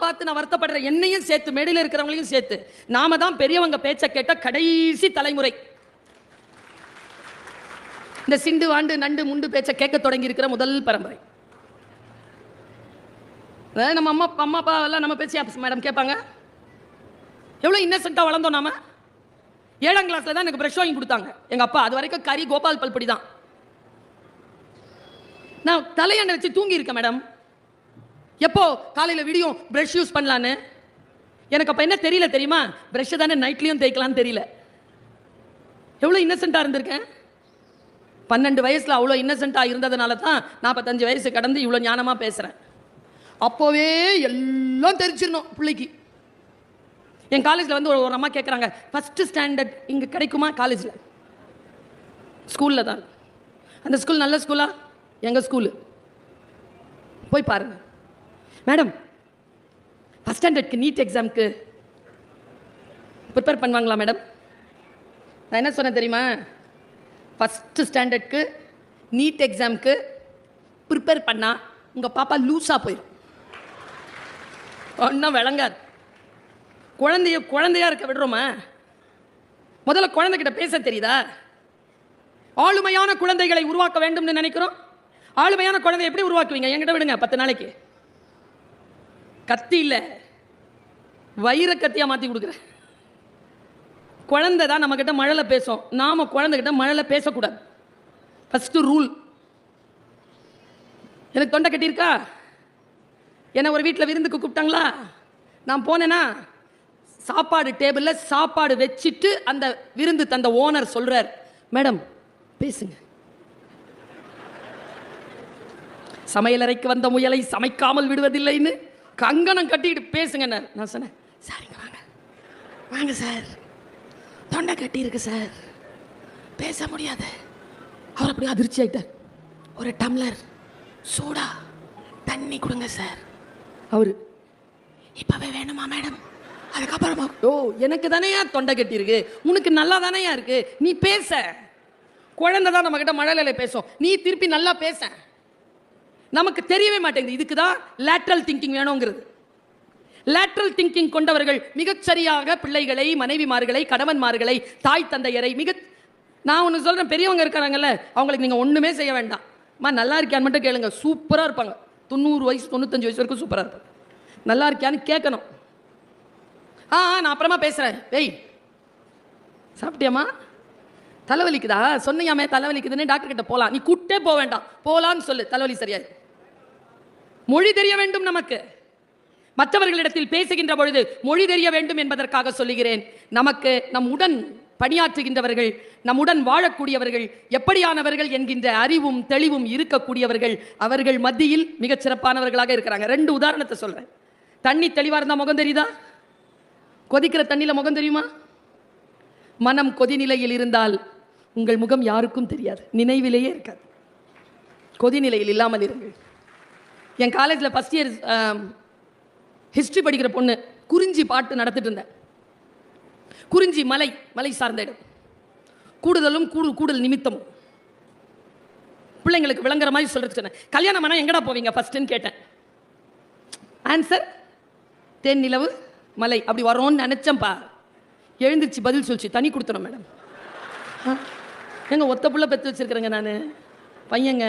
பார்த்து நான் வருத்தப்படுறேன், என்னையும் சேர்த்து, மேடையில் இருக்கிறவங்களையும் சேர்த்து. நாம தான் பெரியவங்க பேச்ச கேட்ட கடைசி தலைமுறை. இந்த சிண்டு வாண்டு நண்டு முண்டு பேச்ச கேட்க தொடங்கி இருக்கிற முதல் பரம்பரை. நம்ம அம்மா அப்பா எல்லாம் நம்ம பேச்சு மேடம் கேட்பாங்க. எவ்வளவு இன்னசென்ட்டா வளர்ந்தோம் நாம. 7ஆம் கிளாஸ்ல தான் எனக்கு பிரஷ் வாங்கி கொடுத்தாங்க எங்க அப்பா. அது வரைக்கும் கறி கோபால் பல்படி தான். நான் தலையணை வச்சு தூங்கி இருக்கேன் மேடம். எப்போ காலையில் விடியும் பிரஷ் யூஸ் பண்ணலான்னு. எனக்கு அப்போ என்ன தெரியல தெரியுமா? பிரஷ் தானே நைட்லையும் தேய்க்கலான்னு தெரியல. எவ்வளோ இன்னசென்ட்டாக இருந்திருக்கேன். 12 வயசில் அவ்வளோ இன்னசென்ட்டாக இருந்ததுனால தான் 45 வயசு கடந்து இவ்வளோ ஞானமாக பேசுகிறேன். அப்போவே எல்லாம் தெரிஞ்சிடணும் பிள்ளைக்கு. என் காலேஜில் வந்து ஒரு அம்மா கேட்குறாங்க, ஃபஸ்ட்டு ஸ்டாண்டர்ட் இங்கே கிடைக்குமா? காலேஜில், ஸ்கூலில் தான். அந்த ஸ்கூல் நல்ல ஸ்கூலா? எங்கள் ஸ்கூலு. போய் பாருங்க மேடம். ஃபஸ்ட் ஸ்டாண்டர்ட்க்கு நீட் எக்ஸாமுக்கு ப்ரிப்பேர் பண்ணுவாங்களா மேடம்? நான் என்ன சொன்னேன் தெரியுமா? ஃபஸ்ட்டு ஸ்டாண்டர்ட்க்கு நீட் எக்ஸாமுக்கு ப்ரிப்பேர் பண்ணால் உங்கள் பாப்பா லூஸாக போயிடும். ஒன்றும் விளங்காது. குழந்தையா இருக்க விடுறோமா? முதல்ல குழந்தைகிட்ட பேச தெரியுதா? ஆளுமையான குழந்தைகளை உருவாக்க வேண்டும்னு நினைக்கிறோம். ஆளுமையான குழந்தை எப்படி உருவாக்குவீங்க? என்கிட்ட விடுங்க 10 நாளைக்கு. கத்தி இல்லை, வயிற கத்தியா மாற்றி கொடுக்குறேன். குழந்தை தான் நம்ம கிட்ட மழலை பேசும். நாம குழந்தைகிட்ட மழலை பேசக்கூடாது. First rule. எனக்கு தொண்டை கட்டியிருக்கா? என்னை ஒரு வீட்டில் விருந்துக்கு கூப்பிட்டாங்களா? நான் போனேன்னா சாப்பாடு டேபிளில் சாப்பாடு வச்சுட்டு அந்த விருந்து தந்த ஓனர் சொல்கிறார், மேடம் பேசுங்க. சமையலறைக்கு வந்த முயலை சமைக்காமல் விடுவதில்லைன்னு கங்கணம் கட்டிட்டு பேசுங்க. நான் சொன்னேன், சரிங்க வாங்க வாங்க சார், தொண்டை கட்டி இருக்கு சார், பேச முடியாது. அவர் அப்படியே அதிர்ச்சி ஆயிட்டார். ஒரு டம்ளர் சூடா தண்ணி கொடுங்க சார். அவரு, இப்பவே வேணுமா மேடம்? அதுக்கப்புறமா, ஓ எனக்கு தானேயா தொண்டை கட்டி இருக்கு, உனக்கு நல்லா தானேயா இருக்கு, நீ பேச. குழந்தை தான் நம்ம கிட்ட மழலையில பேசும், நீ திருப்பி நல்லா பேச. நமக்கு தெரியவே மாட்டேங்குது. இதுக்கு தான் லேட்ரல் திங்கிங் வேணுங்கிறது. லேட்ரல் திங்கிங் கொண்டவர்கள் மிகச்சரியாக பிள்ளைகளை, மனைவிமார்களை, கணவன்மார்களை, தாய் தந்தையரை நான் ஒன்று சொல்கிறேன், பெரியவங்க இருக்கிறாங்கல்ல, அவங்களுக்கு நீங்கள் ஒன்றுமே செய்ய வேண்டாம். நல்லா இருக்கியான்னு மட்டும் கேளுங்க, சூப்பராக இருப்பாங்க. 90 வயசு 95 வயசு வரைக்கும் சூப்பராக இருப்பாங்க. நல்லா இருக்கியான்னு கேட்கணும். நான் அப்புறமா பேசுகிறேன். வெய், சாப்பிட்டியாமா? தலைவலிக்குதா? சொன்னியாமே தலைவலிக்குதுன்னு டாக்டர் கிட்ட போகலாம். நீ கூட்டே போக வேண்டாம், போகலான்னு சொல்லு, தலைவலி சரியாய். மொழி தெரிய வேண்டும் நமக்கு. மற்றவர்களிடத்தில் பேசுகின்ற பொழுது மொழி தெரிய வேண்டும் என்பதற்காக சொல்லுகிறேன். நமக்கு நம்முடன் பணியாற்றுகின்றவர்கள், நம்முடன் வாழக்கூடியவர்கள் எப்படியானவர்கள் என்கின்ற அறிவும் தெளிவும் இருக்கக்கூடியவர்கள் அவர்கள் மத்தியில் மிகச் சிறப்பானவர்களாக இருக்கிறாங்க. 2 உதாரணத்தை சொல்றேன். தண்ணி தெளிவாக இருந்தால் முகம் தெரியுதா? கொதிக்கிற தண்ணியில் முகம் தெரியுமா? மனம் கொதிநிலையில் இருந்தால் உங்கள் முகம் யாருக்கும் தெரியாது, நினைவிலேயே இருக்காது. கொதிநிலையில் இல்லாமல் இருங்கள். என் காலேஜில் ஃபஸ்ட் இயர் ஹிஸ்ட்ரி படிக்கிற பொண்ணு குறிஞ்சி பாட்டு நடத்திட்டு இருந்தேன். குறிஞ்சி மலை சார்ந்த இடம். கூடுதலும் கூடுதல் நிமித்தமும் பிள்ளைங்களுக்கு விளங்குற மாதிரி சொல்றது சொன்னேன். கல்யாணம் ஆனால் எங்கடா போவீங்க ஃபர்ஸ்ட்னு கேட்டேன். ஆன்சர் தேன் நிலவு மலை அப்படி வரோன்னு நினைச்சேன்ப்பா. எழுந்திருச்சு பதில் சொல்லிச்சு, தனி கொடுத்துடும் மேடம். எங்க ஒத்த புள்ள பெற்று வச்சிருக்கிறேங்க நான், பையங்க.